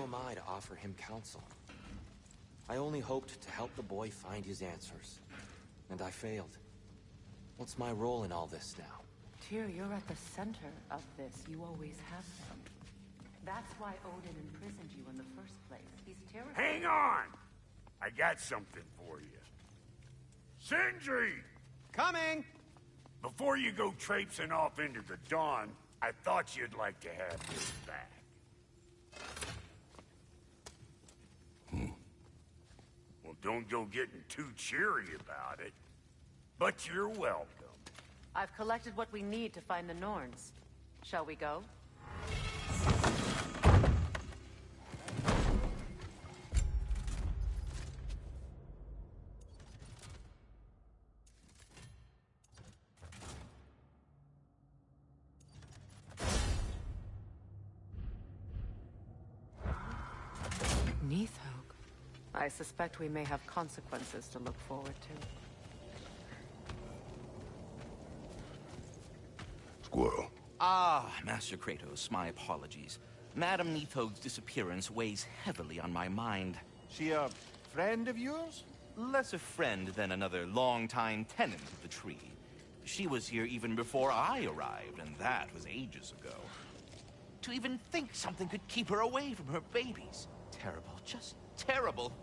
am I to offer him counsel? I only hoped to help the boy find his answers. And I failed. What's my role in all this now? Tyr, you're at the center of this. You always have been. That's why Odin imprisoned you in the first place. He's terrified. Hang on! I got something for you. Sindri! Coming! Before you go traipsing off into the dawn, I thought you'd like to have this back. Well, don't go getting too cheery about it. But you're welcome. I've collected what we need to find the Norns. Shall we go? Neathog. I suspect we may have consequences to look forward to. Squirrel. Ah, Master Kratos, my apologies. Madame Neathog's disappearance weighs heavily on my mind. She a friend of yours? Less a friend than another long-time tenant of the tree. She was here even before I arrived, and that was ages ago. To even think something could keep her away from her babies. Terrible, just terrible.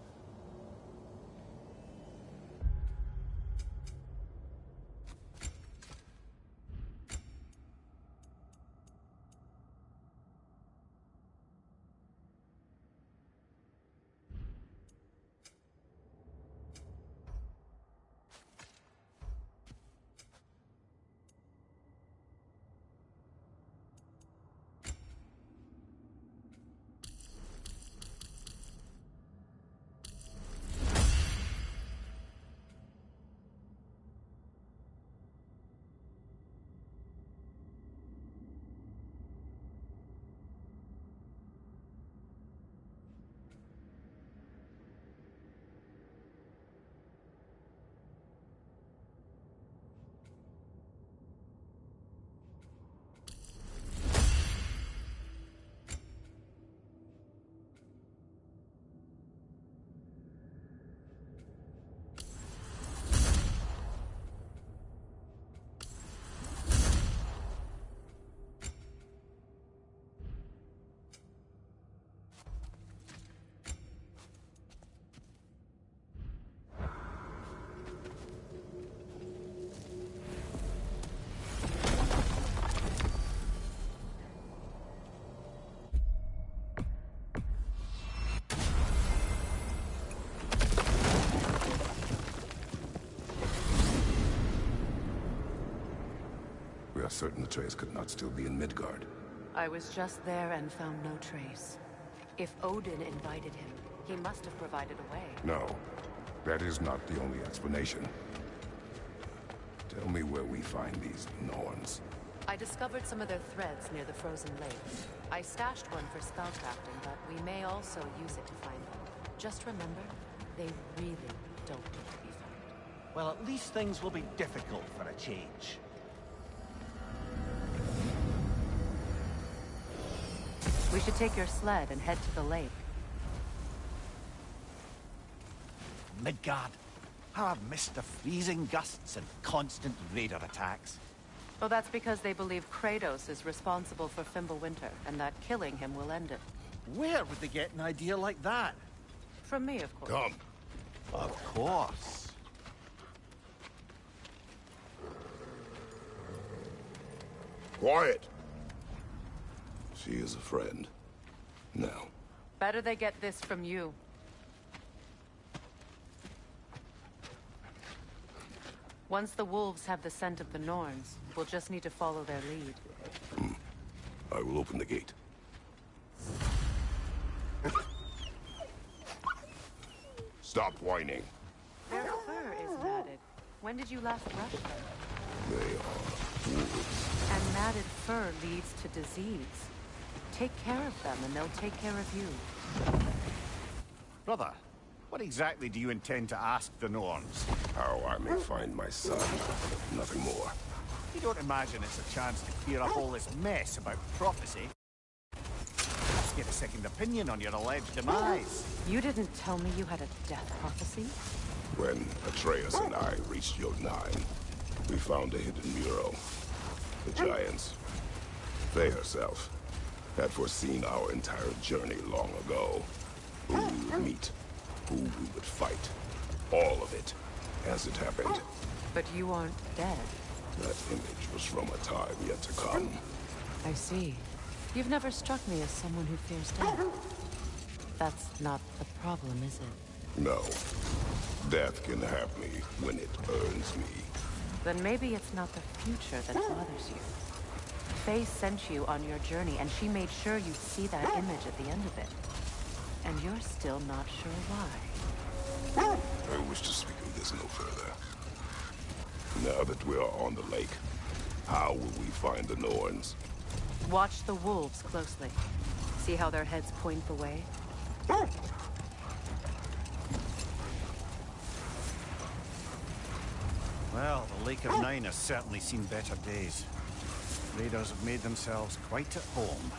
We are certain the trace could not still be in Midgard. I was just there and found no trace. If Odin invited him, he must have provided a way. No, that is not the only explanation. Tell me where we find these Norns. I discovered some of their threads near the frozen lakes. I stashed one for spellcrafting, but we may also use it to find them. Just remember, they really don't need to be found. Well, at least things will be difficult for a change. We should take your sled and head to the lake. Midgard. How I've missed the freezing gusts and constant raider attacks. Well, that's because they believe Kratos is responsible for Fimbulwinter, and that killing him will end it. Where would they get an idea like that? From me, of course. Come. Of course. Quiet! She is a friend. Now. Better they get this from you. Once the wolves have the scent of the Norns, we'll just need to follow their lead. I will open the gate. Stop whining. Their fur is matted. When did you last brush them? They are wolves. And matted fur leads to disease. Take care of them, and they'll take care of you. Brother, what exactly do you intend to ask the Norns? How I may find my son. Nothing more. You don't imagine it's a chance to clear up all this mess about prophecy? get a second opinion on your alleged demise. You didn't tell me you had a death prophecy? When Atreus and I reached Yod-9, we found a hidden mural. The Giants, they herself, had foreseen our entire journey long ago. Who we would meet, who we would fight. All of it, as it happened. But you aren't dead. That image was from a time yet to come. I see. You've never struck me as someone who fears death. That's not the problem, is it? No. Death can have me when it earns me. Then maybe it's not the future that bothers you. Faye sent you on your journey, and she made sure you'd see that image at the end of it. And you're still not sure why. I wish to speak of this no further. Now that we are on the lake, how will we find the Norns? Watch the wolves closely. See how their heads point the way? Well, the Lake of Nine has certainly seen better days. Raiders have made themselves quite at home.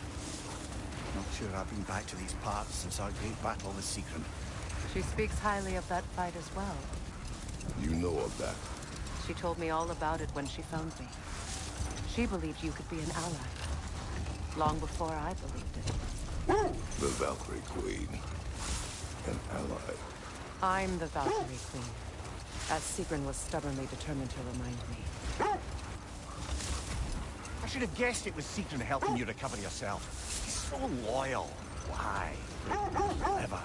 Not sure I've been back to these parts since our great battle with Sigrun. She speaks highly of that fight as well. You know of that. She told me all about it when she found me. She believed you could be an ally. Long before I believed it. The Valkyrie Queen. An ally. I'm the Valkyrie Queen. As Sigrun was stubbornly determined to remind me. I should have guessed it was Sigrun helping you recover yourself. She's so loyal. Why? Clever.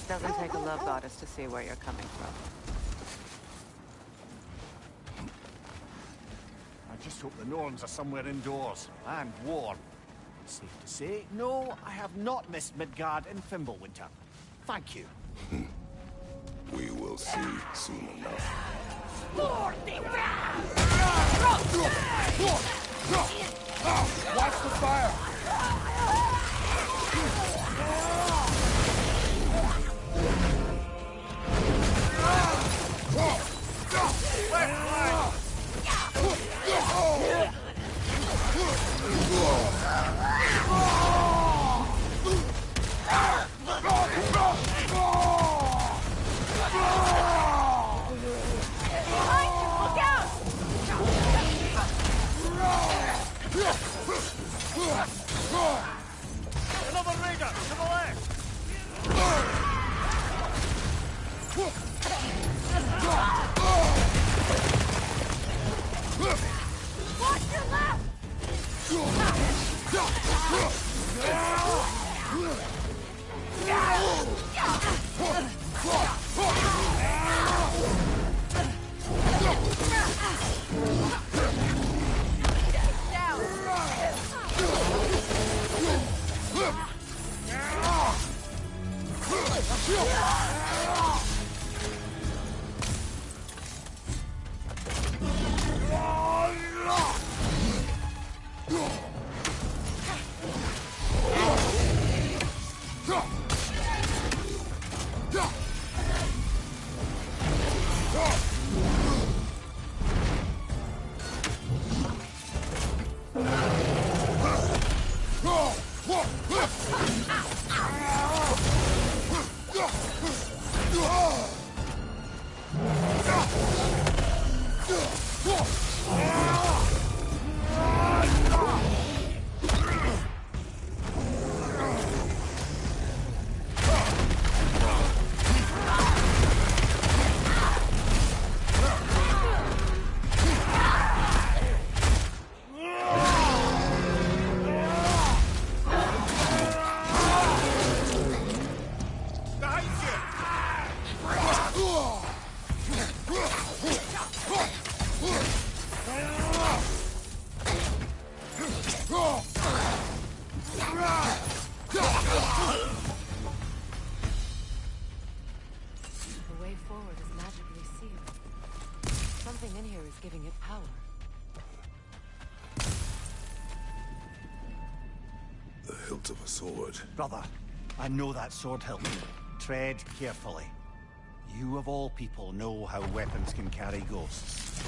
Doesn't take a love goddess to see where you're coming from. I just hope the Norns are somewhere indoors and warm. Safe to say, no, I have not missed Midgard in Fimbulwinter. Thank you. We will see soon enough. Watch the fire! Another raider to the left! Watch your left! The way forward is magically sealed. Something in here is giving it power. The hilt of a sword. Brother, I know that sword hilt. Tread carefully. You of all people know how weapons can carry ghosts.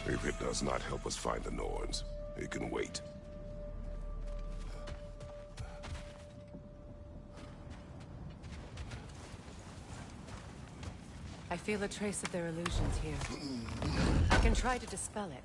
If it does not help us find the Norns, it can wait. I feel a trace of their illusions here. I can try to dispel it.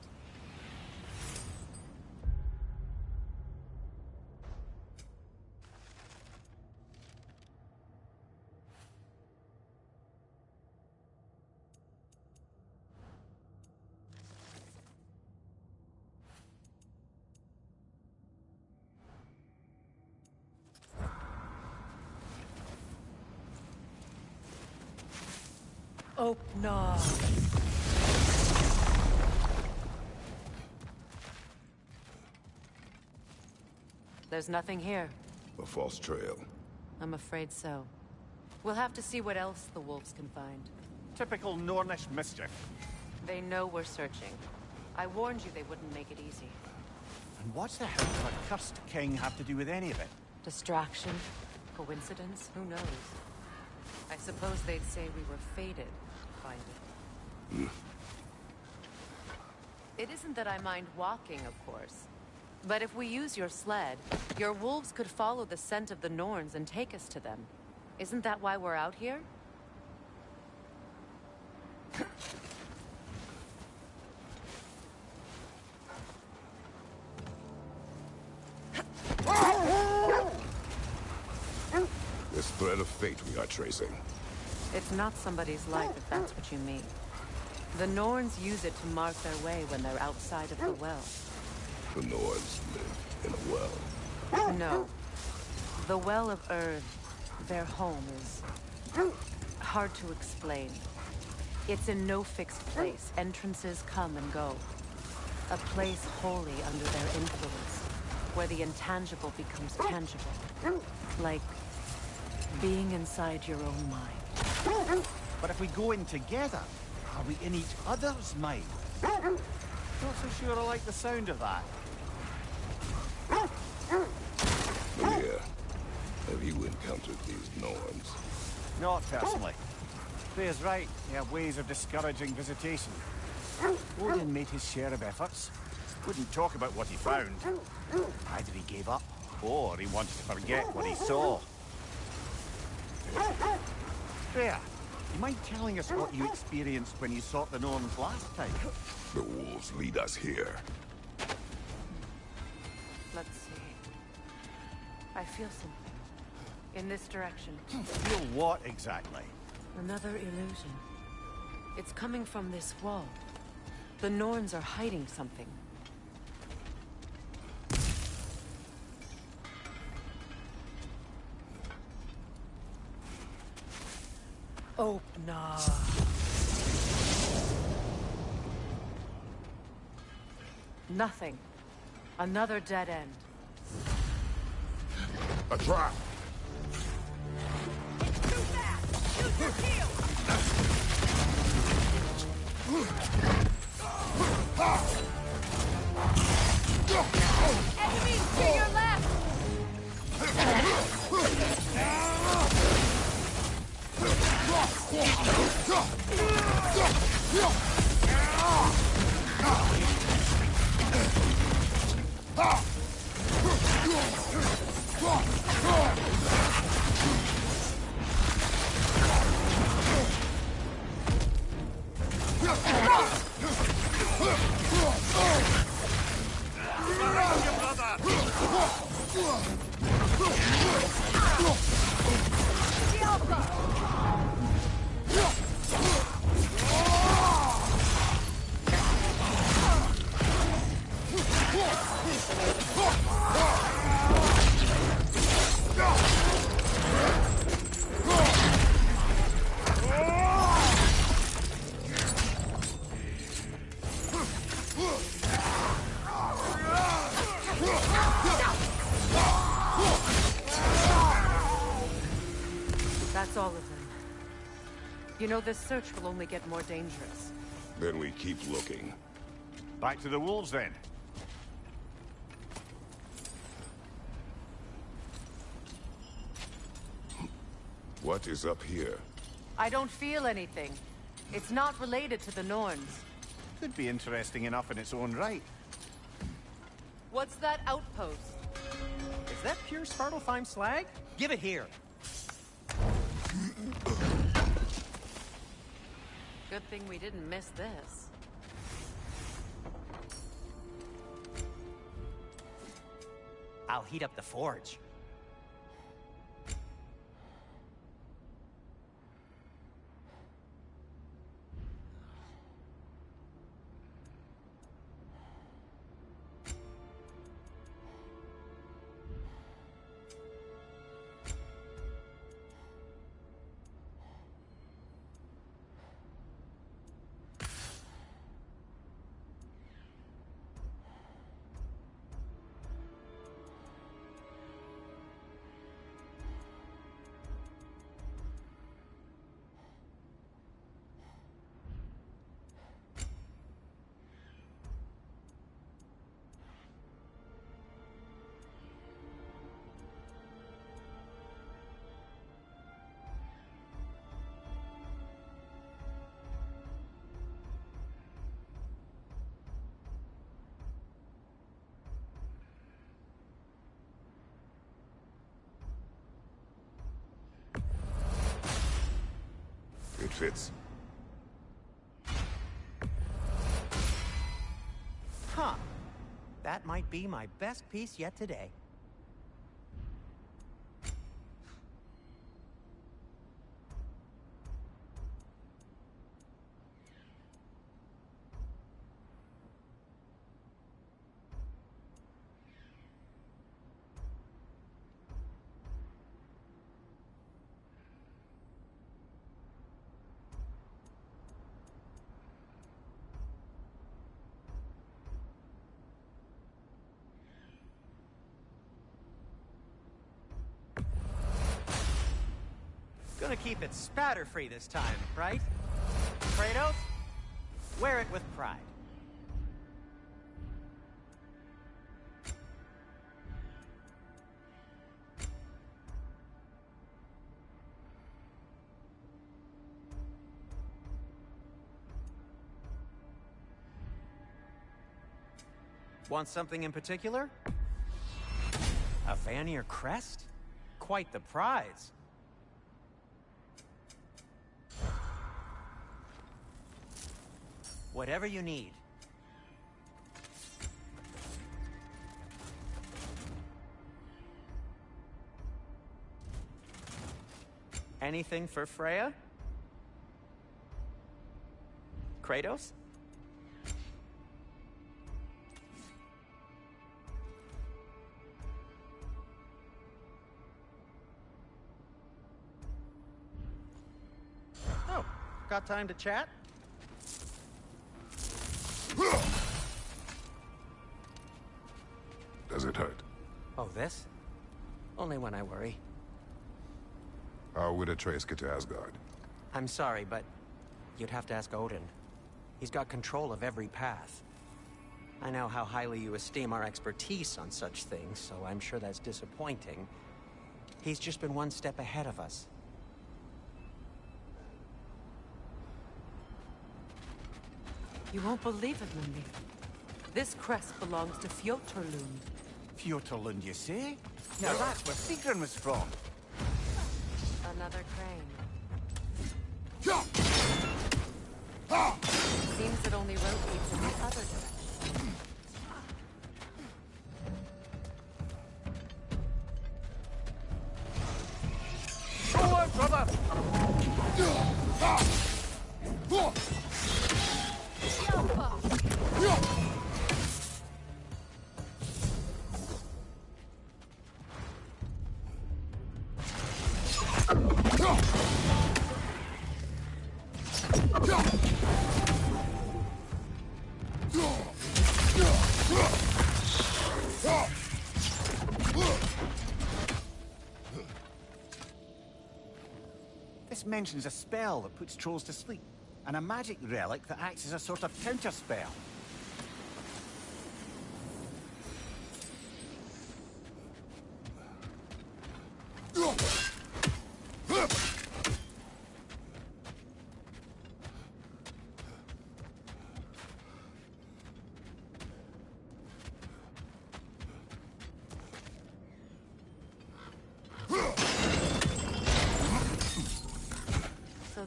No. There's nothing here. A false trail. I'm afraid so. We'll have to see what else the wolves can find. Typical Nornish mischief. They know we're searching. I warned you they wouldn't make it easy. And what's the hell does a cursed king have to do with any of it? Distraction? Coincidence? Who knows? I suppose they'd say we were fated to find it. It isn't that I mind walking, of course. But if we use your sled, your wolves could follow the scent of the Norns and take us to them. Isn't that why we're out here? This thread of fate we are tracing. It's not somebody's life, if that's what you mean. The Norns use it to mark their way when they're outside of the well. The Norns live in a well. No. The Well of Earth, their home, is hard to explain. It's in no fixed place. Entrances come and go. A place wholly under their influence, where the intangible becomes tangible. Like being inside your own mind. But if we go in together, are we in each other's mind? Not so sure I like the sound of that. Maria, have you encountered these Norns? Not personally. Freya's right. They have ways of discouraging visitation. Odin made his share of efforts. Wouldn't talk about what he found. Either he gave up, or he wanted to forget what he saw. Freya, you mind telling us what you experienced when you sought the Norns last time? The wolves lead us here. Let's see. I feel something. In this direction. Feel what exactly? Another illusion. It's coming from this wall. The Norns are hiding something. Oh, no. Nothing. Another dead end. A trap! Use your heel! Enemies to your left! That's all of them. You know, this search will only get more dangerous. Then we keep looking. Back to the wolves, then. What is up here? I don't feel anything. It's not related to the Norns. Could be interesting enough in its own right. What's that outpost? Is that pure Svartalfheim slag? Give it here. Good thing we didn't miss this. I'll heat up the forge. It fits. Huh. That might be my best piece yet today. Gonna keep it spatter-free this time, right? Kratos? Wear it with pride. Want something in particular? A Vanir crest? Quite the prize. Whatever you need. Anything for Freya? Kratos? Oh, got time to chat? Does it hurt? Oh, this? Only when I worry. How would Atreus get to Asgard? I'm sorry, but you'd have to ask Odin. He's got control of every path. I know how highly you esteem our expertise on such things, so I'm sure that's disappointing. He's just been one step ahead of us. You won't believe it, Mimir. This crest belongs to Fjotorlund. Fjotorlund, you say? Now that's where Sigrun was from. Another crane. Seems it only rotates in the other direction. Forward, brother! This mentions a spell that puts trolls to sleep, and a magic relic that acts as a sort of counter-spell.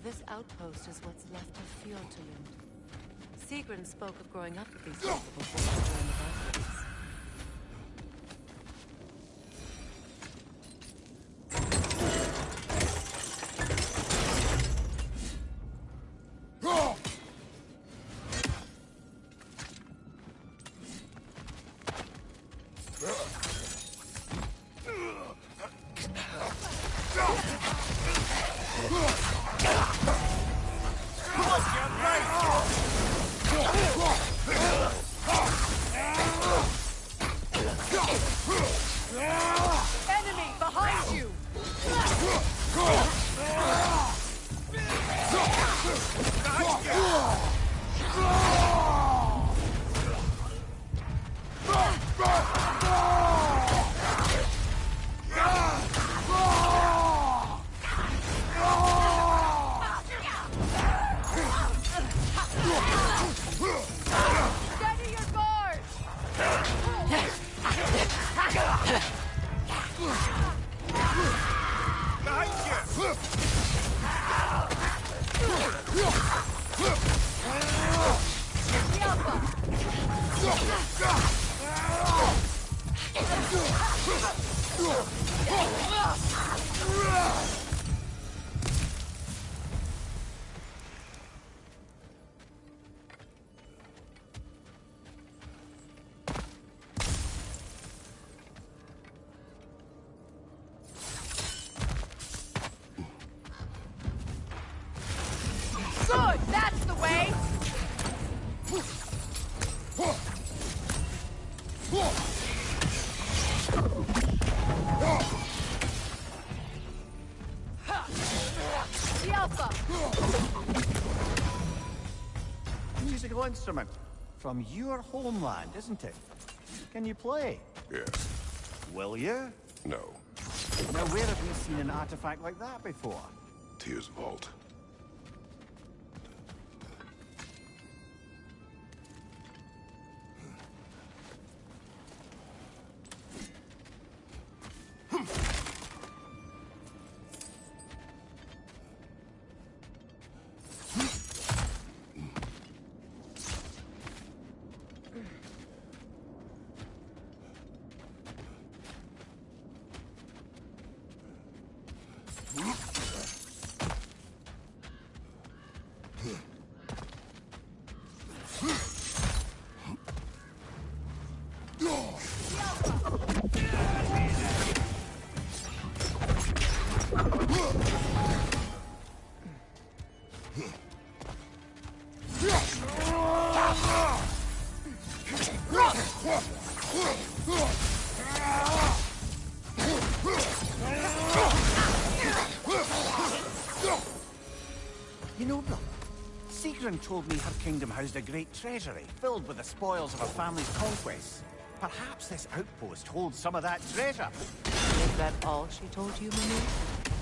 this outpost is what's left of Fjordland. Sigrun spoke of growing up with these people before she joined the Vikings. Enemy behind you! Steady your guard! Good! That's the way! The Alpha! Musical instrument. From your homeland, isn't it? Can you play? Yes. Will you? No. Now, where have we seen an artifact like that before? Tears Vault. You know, brother, Sigrun told me her kingdom housed a great treasury filled with the spoils of her family's conquests. Perhaps this outpost holds some of that treasure. Is that all she told you, Manu?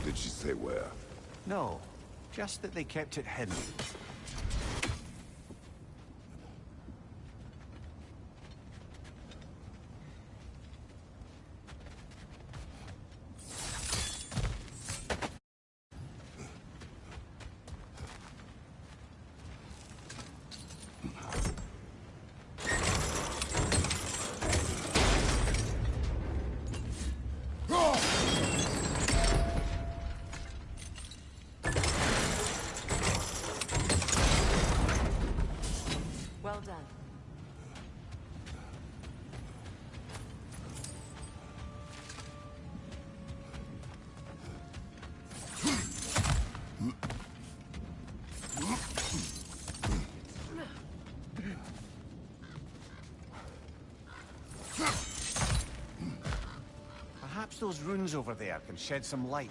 Did she say where? No, just that they kept it hidden. Well done. Perhaps those runes over there can shed some light.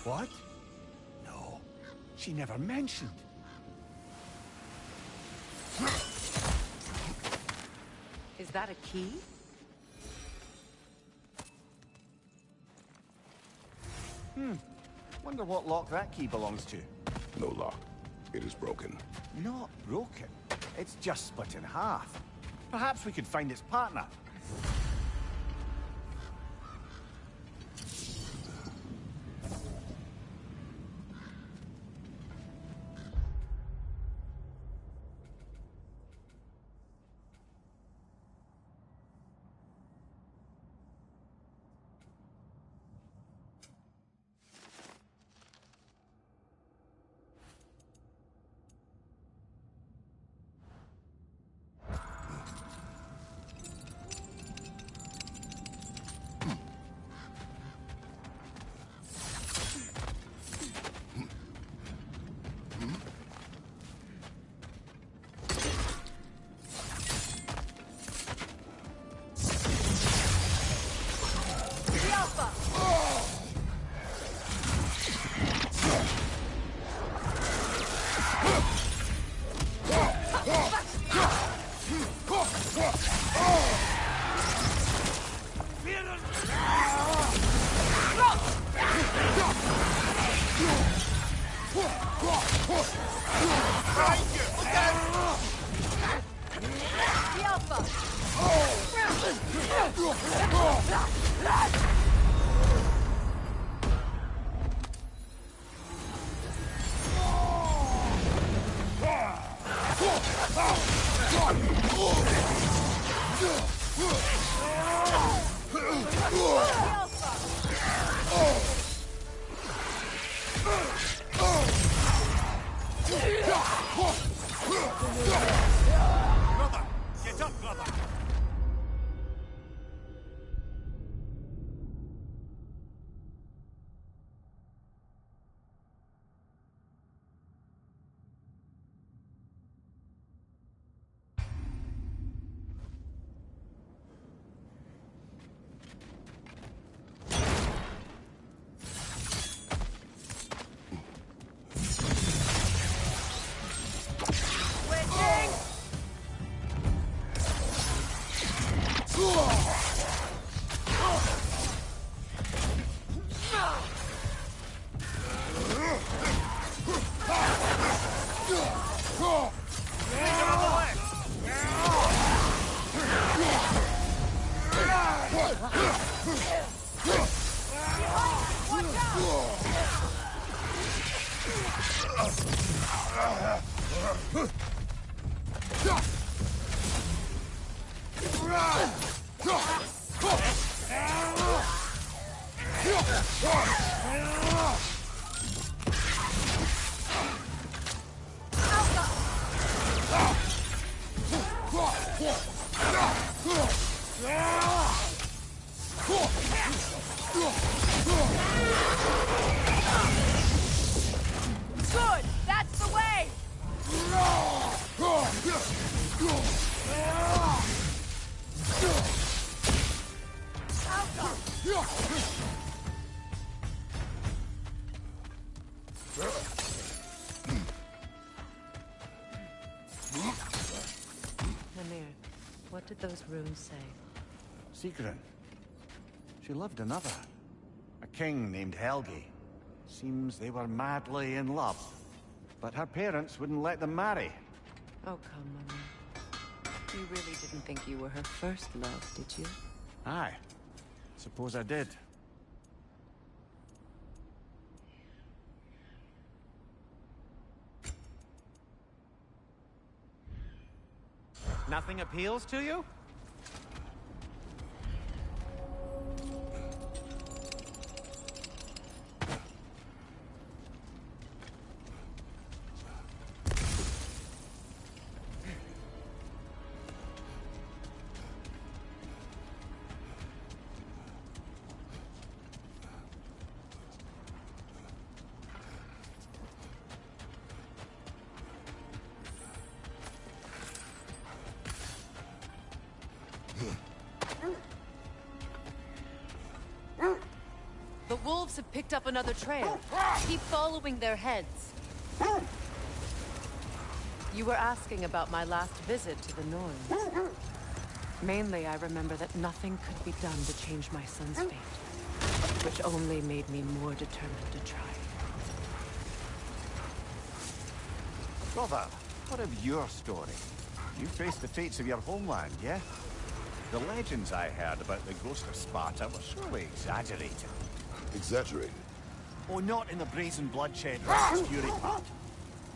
What? No, she never mentioned. Is that a key? Wonder what lock that key belongs to. No lock. It is broken. Not broken. It's just split in half. Perhaps we could find its partner. Brother! Get up, brother! Good! That's the way! Namir, what did those runes say? Sigrun. She loved another. A king named Helgi. Seems they were madly in love. But her parents wouldn't let them marry. Oh, come, Namir. You really didn't think you were her first love, did you? Aye. Suppose I did. Nothing appeals to you? The wolves have picked up another trail. Keep following their heads. You were asking about my last visit to the Norns. Mainly, I remember that nothing could be done to change my son's fate, which only made me more determined to try. Brother, what of your story? You faced the fates of your homeland, yeah? The legends I heard about the ghost of Sparta were surely exaggerated. Exaggerated? Oh, not in the brazen bloodshed versus fury part.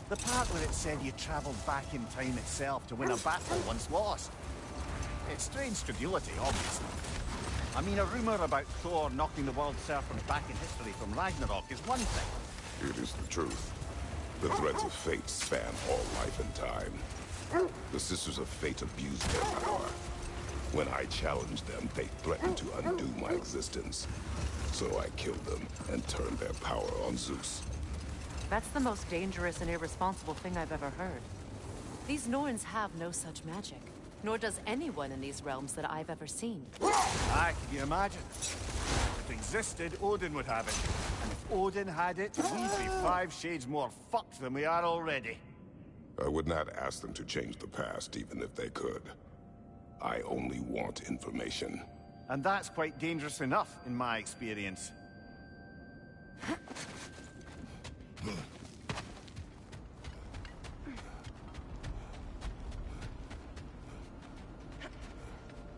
The part where it said you travelled back in time itself to win a battle once lost. It's strange credulity, obviously. I mean, a rumour about Thor knocking the world serpent back in history from Ragnarok is one thing. It is the truth. The threads of fate span all life and time. The Sisters of Fate abused their power. When I challenged them, they threatened to undo my existence. So I killed them and turned their power on Zeus. That's the most dangerous and irresponsible thing I've ever heard. These Norns have no such magic. Nor does anyone in these realms that I've ever seen. Aye, can you imagine? If it existed, Odin would have it. And if Odin had it, we'd be 5 shades more fucked than we are already. I would not ask them to change the past, even if they could. I only want information. And that's quite dangerous enough, in my experience.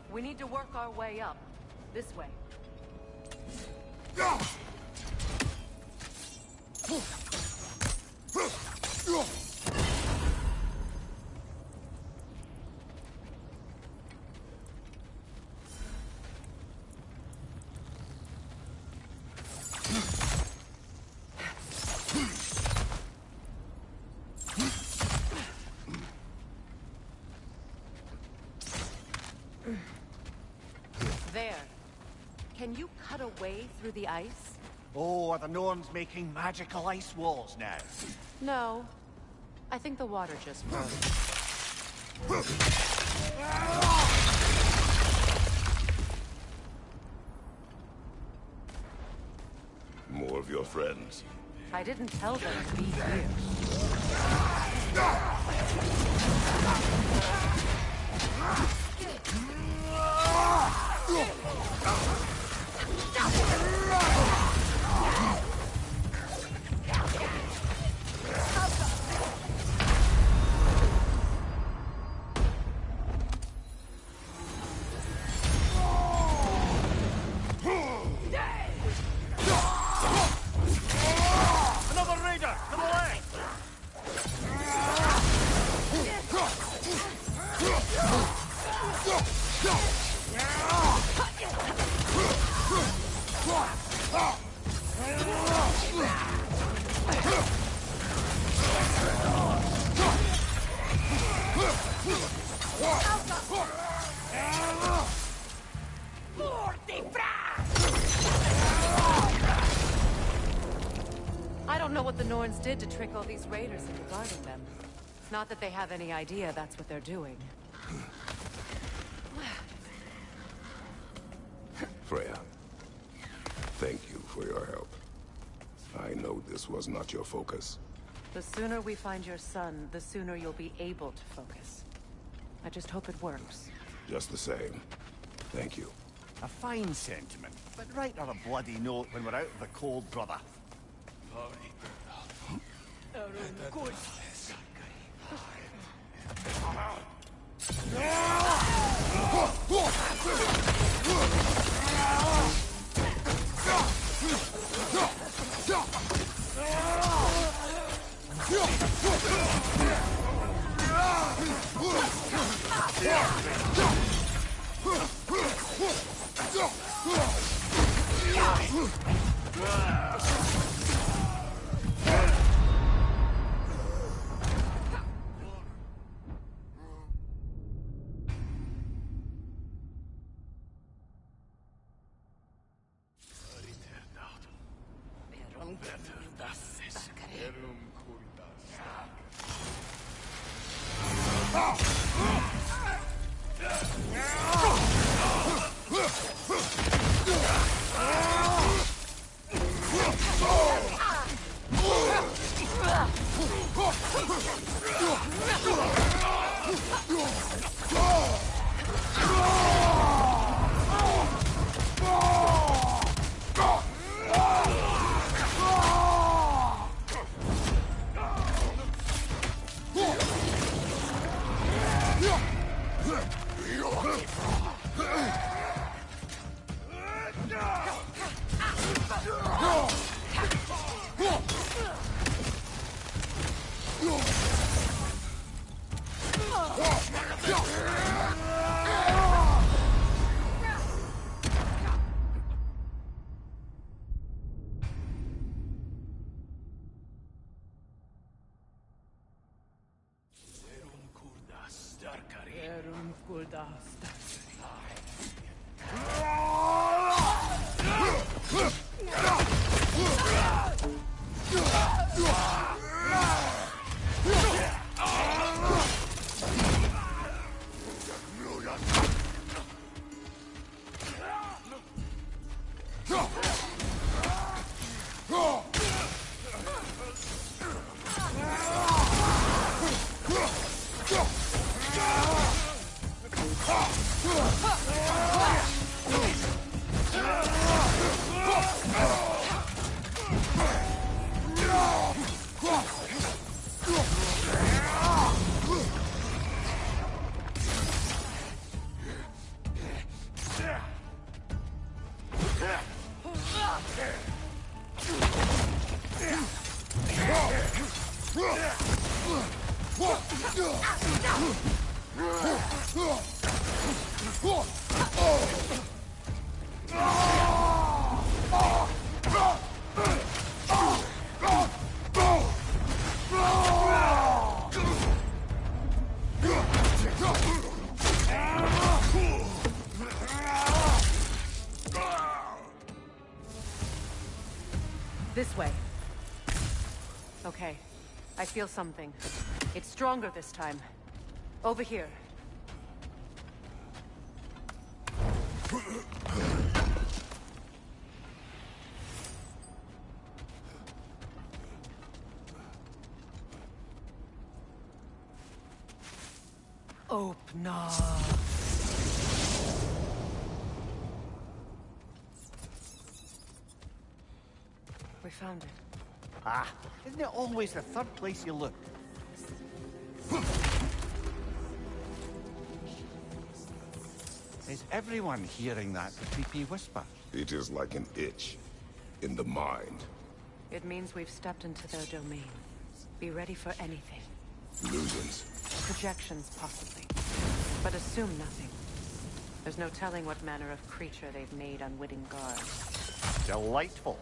We need to work our way up. This way. There. Can you cut a way through the ice? Oh, are the Norns making magical ice walls now? No. I think the water just froze. More of your friends. I didn't tell them to be here. Another raider! To the left! I don't know what the Norns did to trick all these raiders into guarding them. Not that they have any idea that's what they're doing. Freya, thank you for your help. I know this was not your focus. The sooner we find your son, the sooner you'll be able to focus. I just hope it works. Just the same, thank you. A fine sentiment, but write her a bloody note when we're out of the cold, brother. This way. Okay. I feel something. It's stronger this time. Over here. Open up. We found it. Ah, isn't it always the third place you look? Is everyone hearing that creepy whisper? It is like an itch in the mind. It means we've stepped into their domain. Be ready for anything. Illusions. Projections, possibly. But assume nothing. There's no telling what manner of creature they've made unwitting guards. Delightful.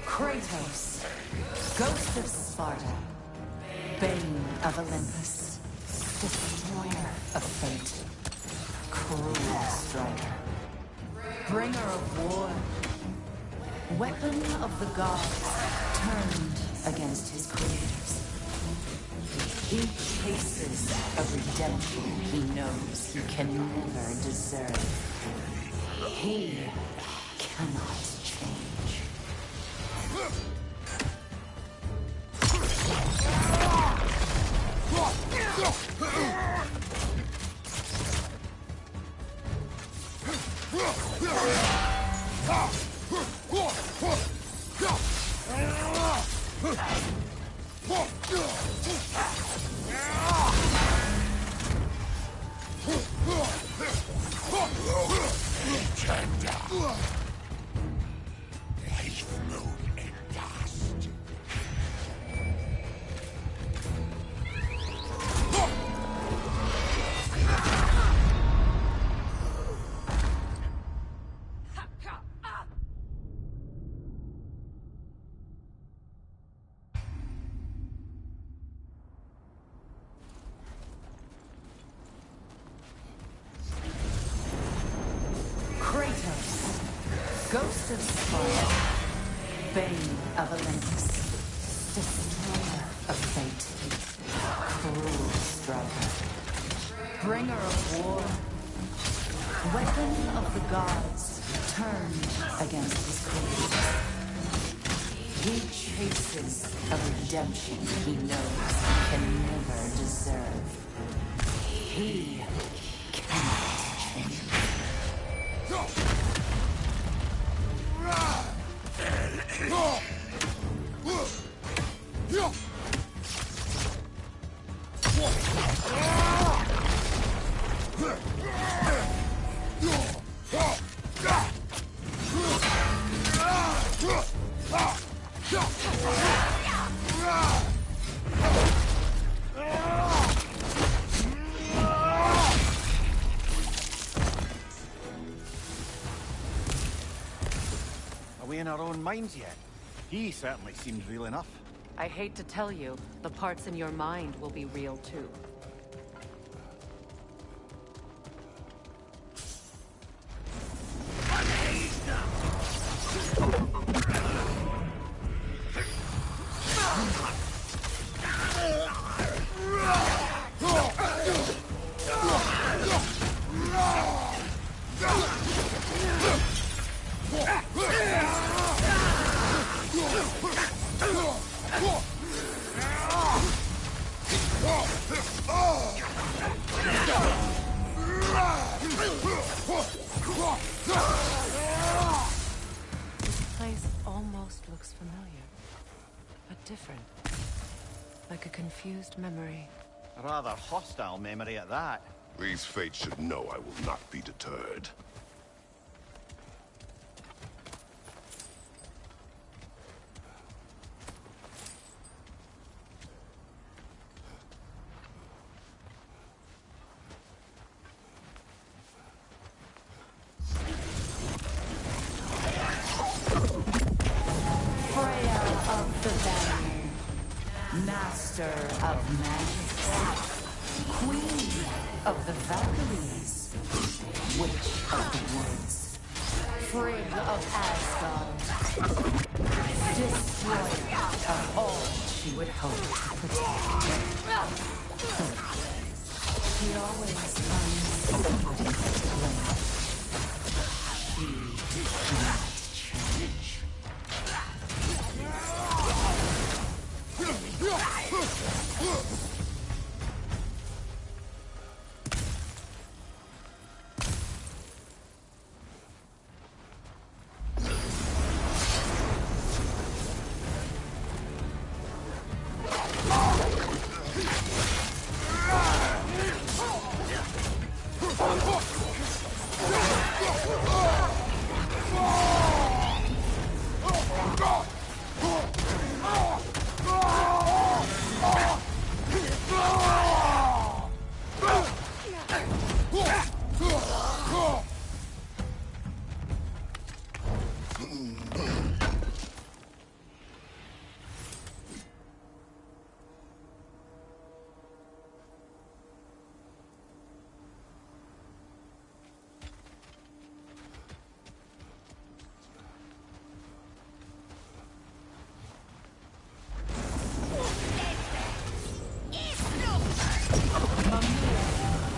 Kratos, ghost of Sparta, bane of Olympus, destroyer of fate, cruel striker, bringer of war, weapon of the gods turned against his creators. He chases a redemption he knows he can never deserve. He cannot change. Kratos, ghost of Sparta, bane of Olympus, destroyer of fate, cruel striker, bringer of war, Weapon of the gods turned against his creators. He chases a redemption he knows he can never deserve. He cannot change. Are we in our own minds yet? He certainly seems real enough. I hate to tell you, the parts in your mind will be real too. This place almost looks familiar, but different. Like a confused memory. A rather hostile memory at that. These fates should know I will not be deterred. Freya of the Banner, Master of Magic, Queen of the Valkyries, Witch of the Woods, Frigg of Asgard, Destroyer of all she would hope to protect. She always finds somebody to blame. She cannot change.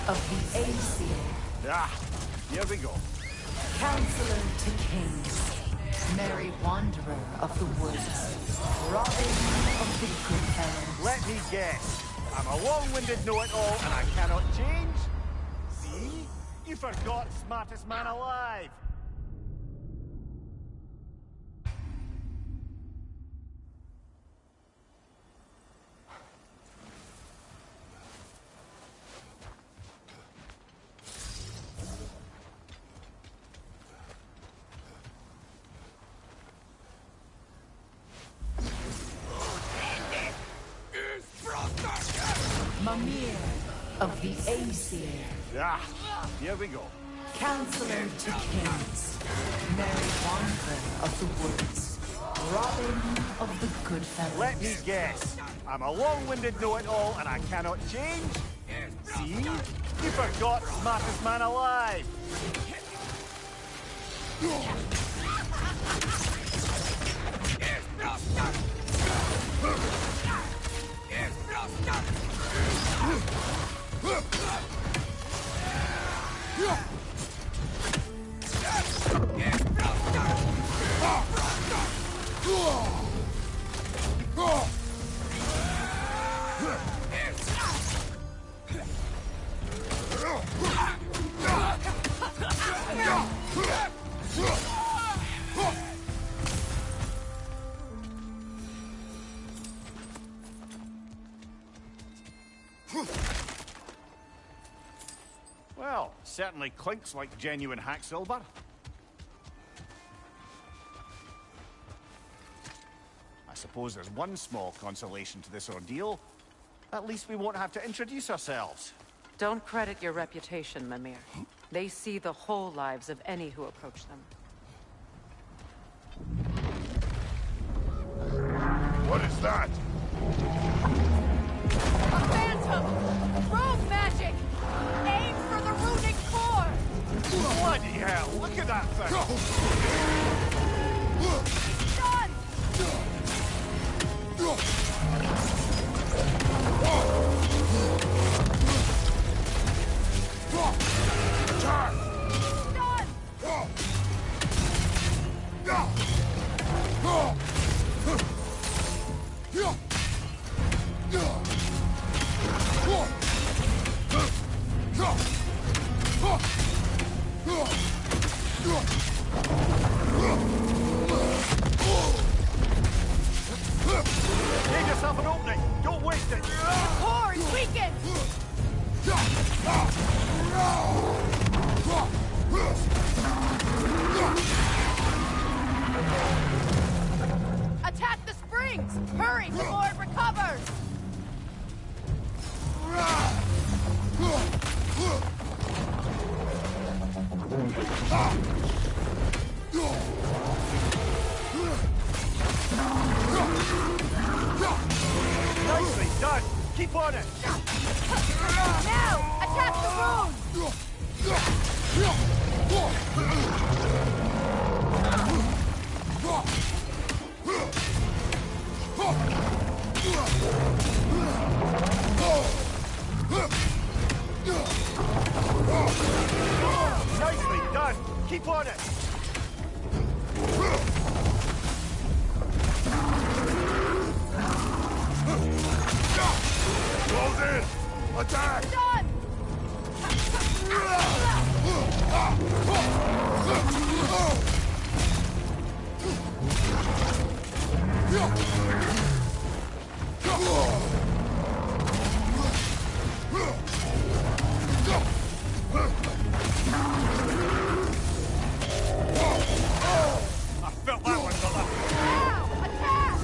Of the Aesir, Ah, here we go. Counselor to Kings, Merry Wanderer of the Woods, Robin of the Goodfellows. Let me guess. I'm a long-winded know-it-all and I cannot change? See? You forgot smartest man alive. Mimir of the Aesir, Ah, here we go. Counselor to Kings, Merry Wanderer of the Woods, Robin of the Goodfellows. Let me guess. I'm a long-winded know-it-all and I cannot change? See? You forgot smartest man alive. certainly clinks like genuine hack silver. I suppose there's one small consolation to this ordeal. At least we won't have to introduce ourselves. Don't credit your reputation, Mimir. They see the whole lives of any who approach them. What is that? A phantom! Rogue magic! Aim for the runic core! Bloody hell, look at that thing! Done! Give yourself an opening! Don't waste it! The core is weakened! Attack the springs! Hurry before it recovers! Nicely done! Keep on it! Now! Attack the rune! Nicely done! Keep on it! Close in! Attack! Done! I felt that one, fella! Now! Attack!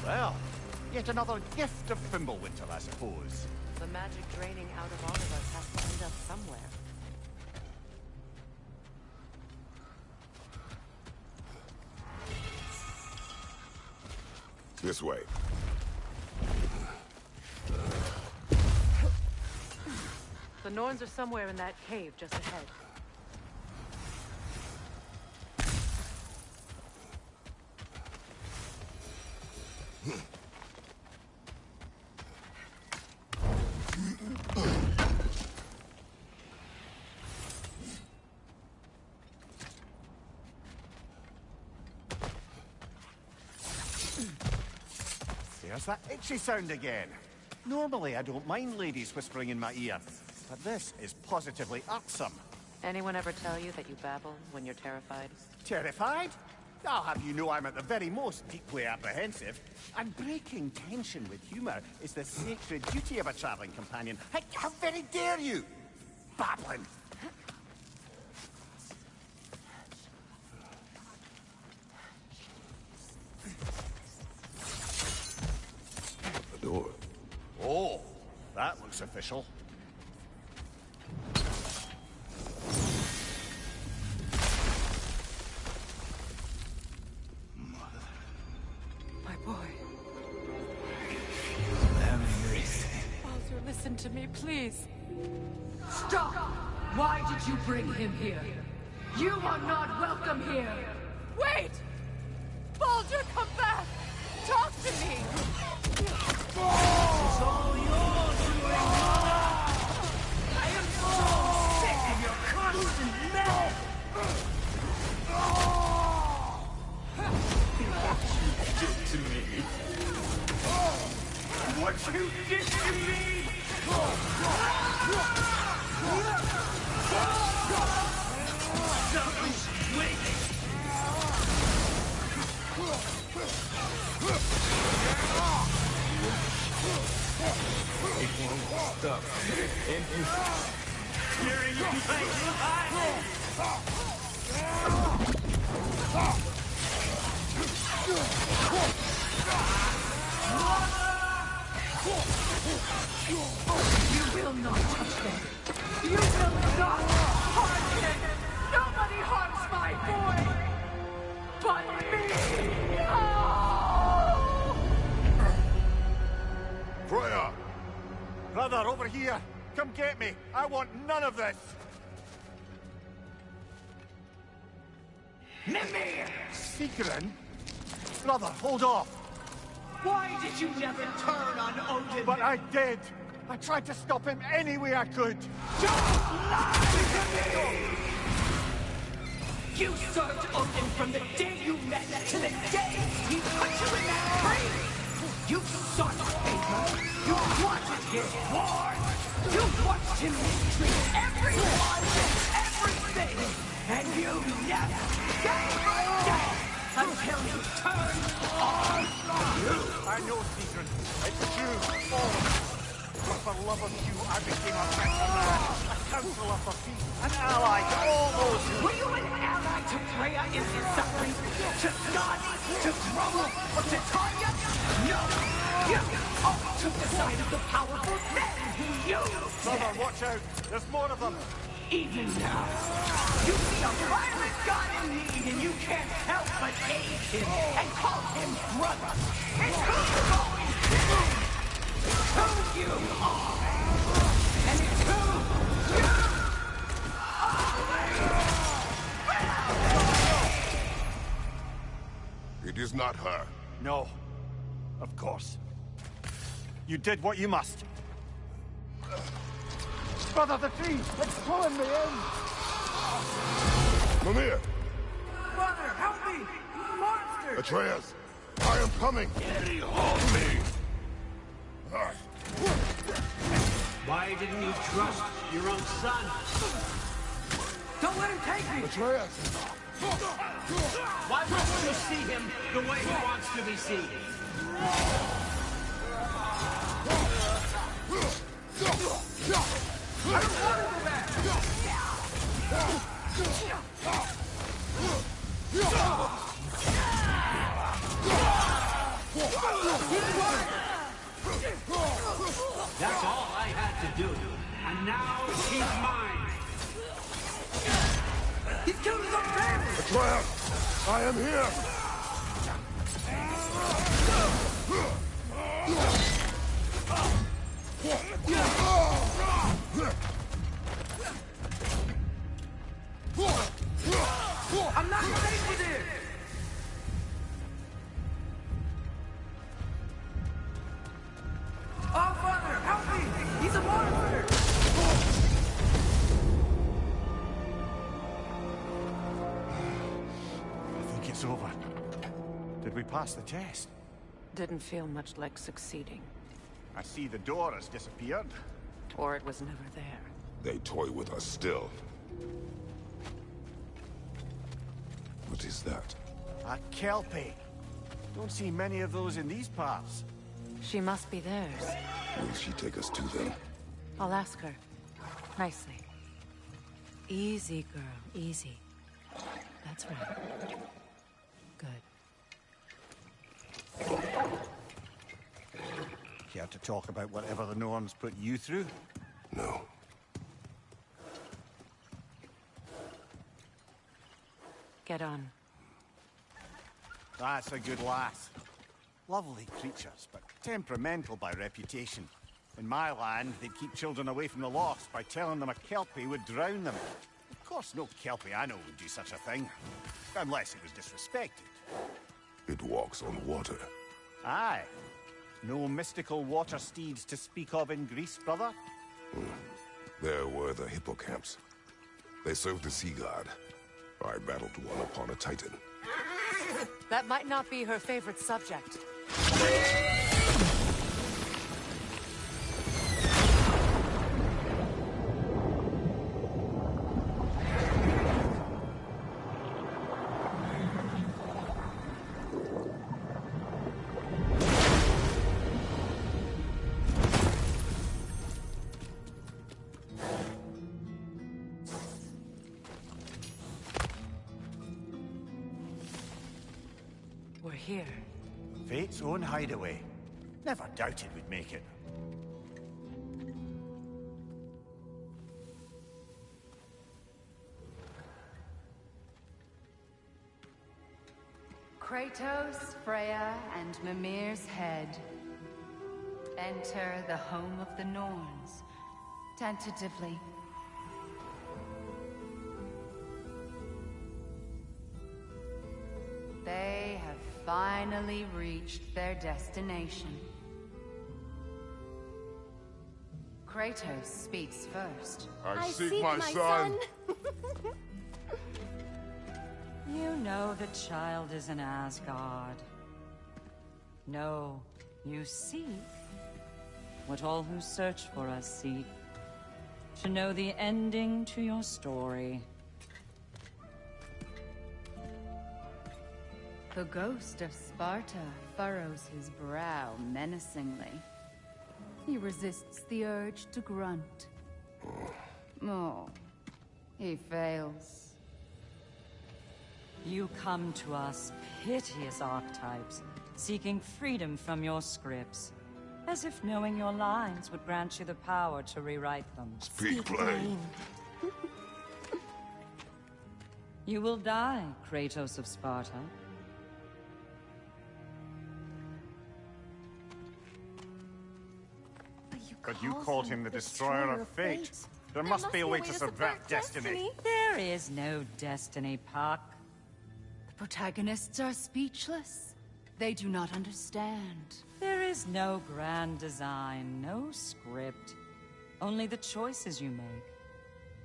Well, yet another gift of Fimbulwinter, I suppose. The magic draining out of all of us has to end up somewhere. This way. The Norns are somewhere in that cave just ahead. There's that itchy sound again. Normally, I don't mind ladies whispering in my ear, but this is positively irksome. Anyone ever tell you that you babble when you're terrified? Terrified? I'll have you know I'm at the very most deeply apprehensive. And breaking tension with humour is the sacred duty of a travelling companion. How very dare you! Babbling! The door. Oh, that looks official. My boy. Baldur, listen to me, please. Stop! Why did you bring him here? You are not welcome here! Wait! Baldur, come back! Talk to me! I am so sick of your constant meddle! What you did to me! What you did to You will not touch them. You will not harm him. Nobody harms my boy but me. Oh! Freya! Brother, over here! Come get me! I want none of this! Mimir! Secret? Brother, hold off! Why did you never turn on Odin? But I did! I tried to stop him any way I could! Don't lie to me! You served Odin from the day you met to the day he put you in that tree! You sought favor! You wanted his war! You watched him mistreat everyone and everything! And you never gave a damn until you turned on you! I know, Secret. It's true. All. But for love of you, I became a better man, a counselor for peace, an ally to all those who... Were you an ally to Freya in her suffering? To Skadi? To Groma? Or to Tanya? No! You always took the side of the powerful men who used Brother, watch out! There's more of them! Even now, you see a violent god in need and you can't help but aid him and call him brother. It's who you've always been. Who you are. And it's who you It is not her. No. Of course. You did what you must. Brother, the tree! It's pulling me in! Mimir! Mother, help me! Monster! Atreus! I am coming! Hold me! Why didn't you trust your own son? Don't let him take me! Atreus! Why won't you see him the way he wants to be seen? I don't want to go back! That's all I had to do. And now she's mine. He's killed his own family! Atreus! I am here! I'm not safe with him! Oh, Father, help me! He's a monster! I think it's over. Did we pass the test? Didn't feel much like succeeding. I see the door has disappeared. Or it was never there. They toy with us still. What is that? A Kelpie. Don't see many of those in these parts. She must be theirs. Will she take us to them? I'll ask her. Nicely. Easy, girl. Easy. That's right. Good. Care to talk about whatever the norms put you through? No. Get on. That's a good lass. Lovely creatures, but temperamental by reputation. In my land, they'd keep children away from the lost by telling them a Kelpie would drown them. Of course, no Kelpie I know would do such a thing. Unless it was disrespected. It walks on water. Aye. No mystical water steeds to speak of in Greece, brother? There were the hippocamps. They served the sea god. I battled one upon a titan. That might not be her favorite subject. here. Fate's own hideaway. Never doubted we'd make it. Kratos, Freya, and Mimir's head. Enter the home of the Norns. Tentatively. They have finally reached their destination. Kratos speaks first. I seek my son. You know the child is in Asgard. No, you seek what all who search for us seek. To know the ending to your story. The ghost of Sparta furrows his brow menacingly. He resists the urge to grunt. Oh, he fails. You come to us, piteous archetypes, seeking freedom from your scripts. As if knowing your lines would grant you the power to rewrite them. Speak plain. You will die, Kratos of Sparta. But you called him the Destroyer of Fate. There must be a way to subvert destiny. There is no destiny, Puck. The protagonists are speechless. They do not understand. There is no grand design, no script. Only the choices you make.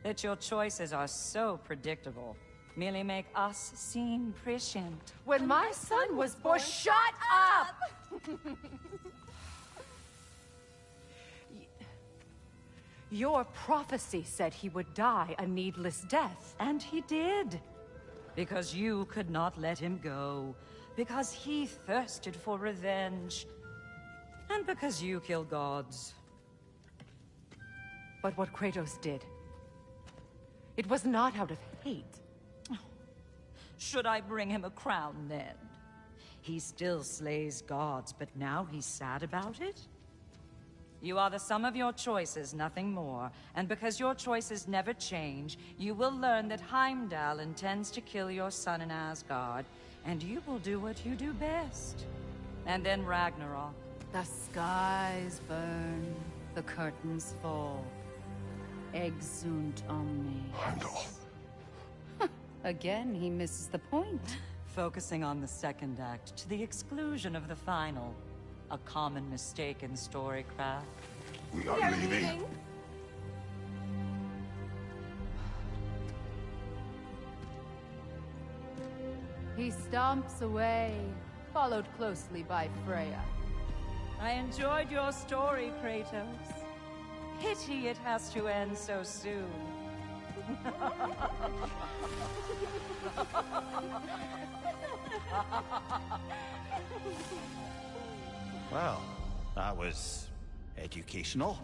That your choices are so predictable merely make us seem prescient. When my son was born... Shut up! Your prophecy said he would die a needless death. And he did. Because you could not let him go. Because he thirsted for revenge. And because you kill gods. But what Kratos did, it was not out of hate. Should I bring him a crown then? He still slays gods, but now he's sad about it? You are the sum of your choices, nothing more. And because your choices never change, you will learn that Heimdall intends to kill your son in Asgard, and you will do what you do best. And then Ragnarok. The skies burn, the curtains fall. Exunt omnes. Heimdall. Again, he misses the point. Focusing on the second act to the exclusion of the final. A common mistake in storycraft. We are leaving. He stomps away, followed closely by Freya. I enjoyed your story, Kratos. Pity it has to end so soon. Well, that was educational.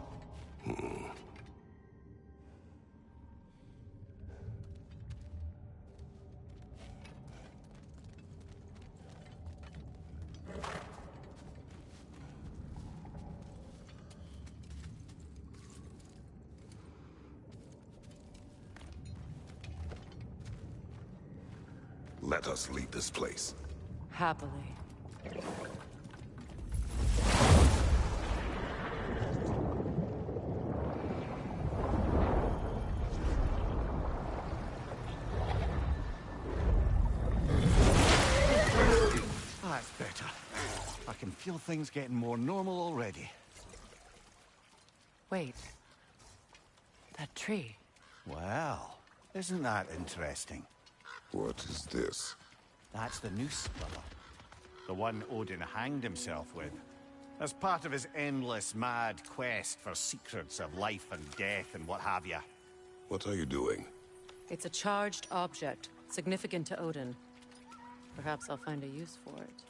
Let us leave this place. Happily. That's better. I can feel things getting more normal already. Wait. That tree. Well, isn't that interesting? What is this? That's the noose, brother. The one Odin hanged himself with. As part of his endless, mad quest for secrets of life and death and what have you. What are you doing? It's a charged object, significant to Odin. Perhaps I'll find a use for it.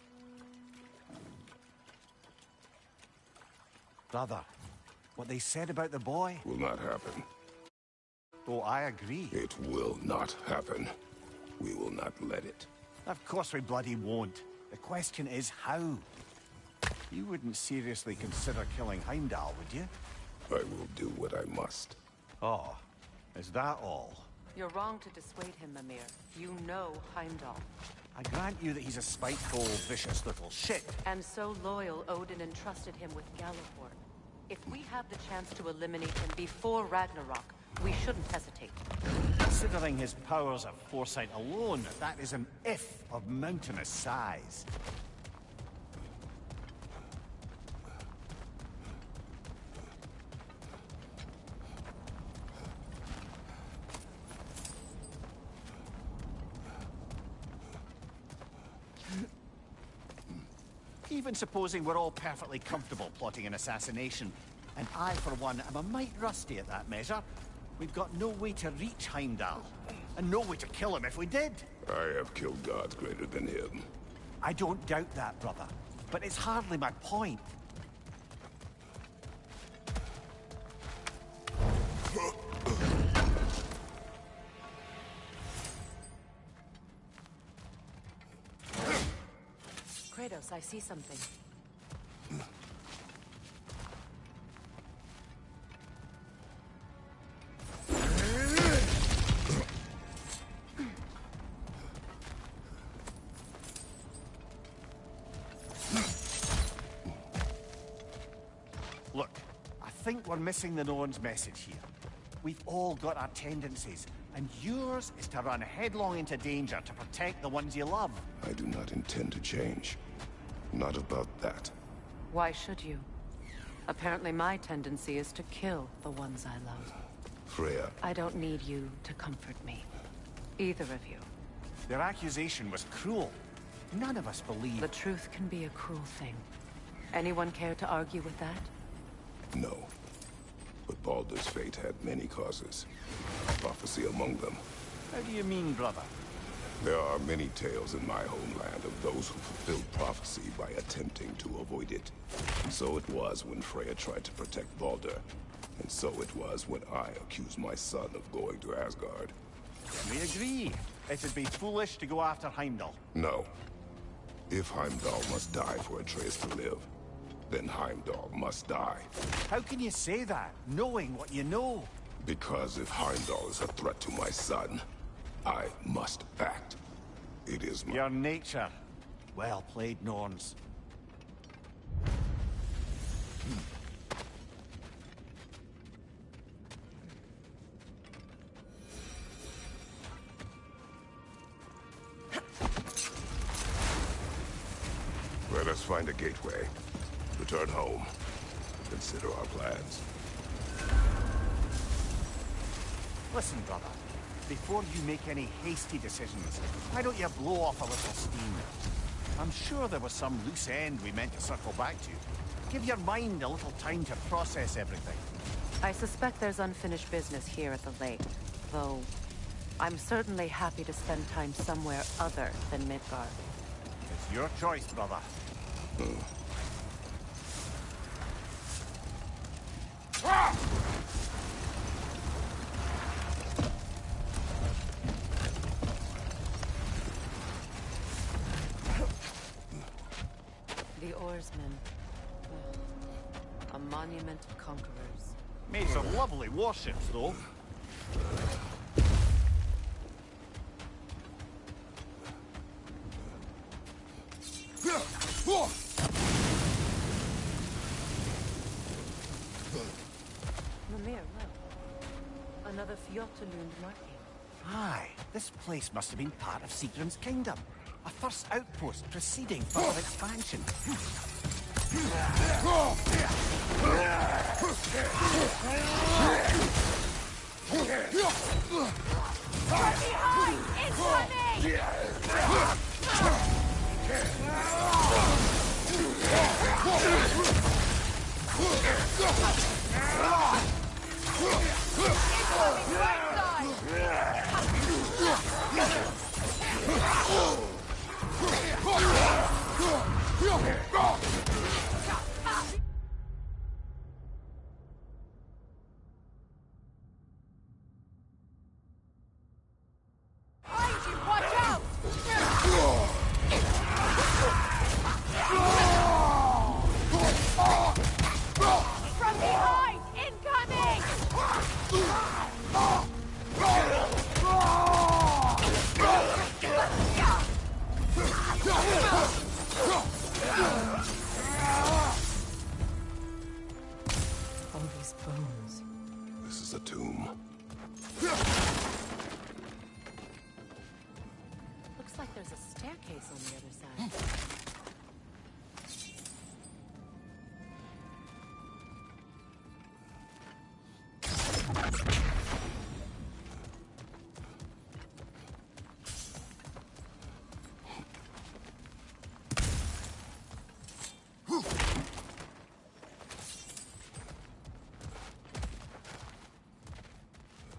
Brother, what they said about the boy? Will not happen. Oh, I agree. It will not happen. We will not let it. Of course we bloody won't. The question is how. You wouldn't seriously consider killing Heimdall, would you? I will do what I must. Oh, is that all? You're wrong to dissuade him, Mimir. You know Heimdall. I grant you that he's a spiteful, vicious little shit. And so loyal, Odin entrusted him with Gjallarhorn. If we have the chance to eliminate him before Ragnarok, we shouldn't hesitate. Considering his powers of foresight alone, that is an if of mountainous size. Even supposing we're all perfectly comfortable plotting an assassination, and I, for one, am a mite rusty at that measure, we've got no way to reach Heimdall, and no way to kill him if we did. I have killed gods greater than him. I don't doubt that, brother, but it's hardly my point. Kratos, I see something. Look, I think we're missing the Norn's message here. We've all got our tendencies, and yours is to run headlong into danger to protect the ones you love. I do not intend to change. Not about that. Why should you? Apparently my tendency is to kill the ones I love. Freya. I don't need you to comfort me. Either of you. Their accusation was cruel. None of us believe... The truth can be a cruel thing. Anyone care to argue with that? No. But Baldur's fate had many causes. Prophecy among them. How do you mean, brother? There are many tales in my homeland of those who fulfilled prophecy by attempting to avoid it. And so it was when Freya tried to protect Baldur. And so it was when I accused my son of going to Asgard. We agree. It'd be foolish to go after Heimdall. No. If Heimdall must die for Atreus to live, then Heimdall must die. How can you say that, knowing what you know? Because if Heimdall is a threat to my son, I must act. It is my... Your nature. Well played, Norns. Let us find a gateway. Return home. Consider our plans. Listen, brother. Before you make any hasty decisions, why don't you blow off a little steam? I'm sure there was some loose end we meant to circle back to. Give your mind a little time to process everything. I suspect there's unfinished business here at the lake, though I'm certainly happy to spend time somewhere other than Midgard. It's your choice, brother. The oarsmen. A monument of conquerors. Made some lovely warships, though. Mimir, look. Another Fjotalund marking. Aye, this place must have been part of Sigrun's kingdom. A first outpost preceding further expansion. Right behind! Incoming! Incoming right Watch out! room. Looks like there's a staircase on the other side.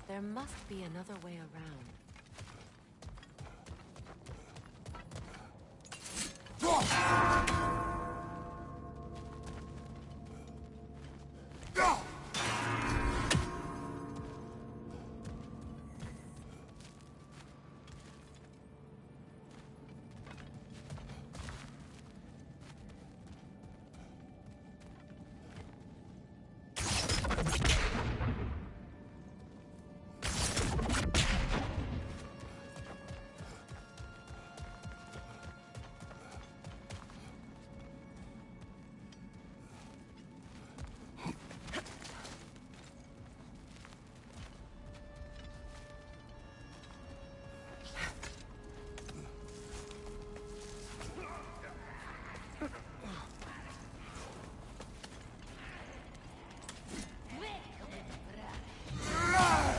There must be another way around.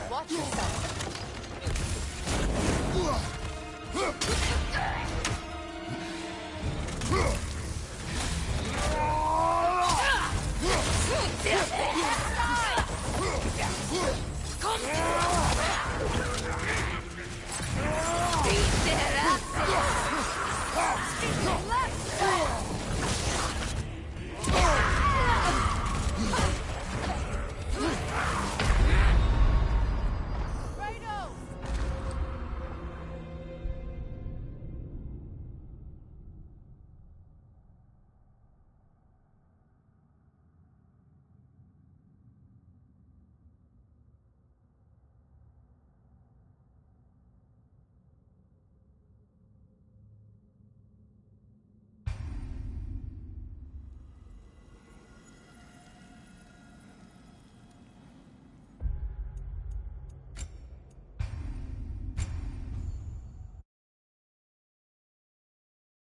Watch yourself. Come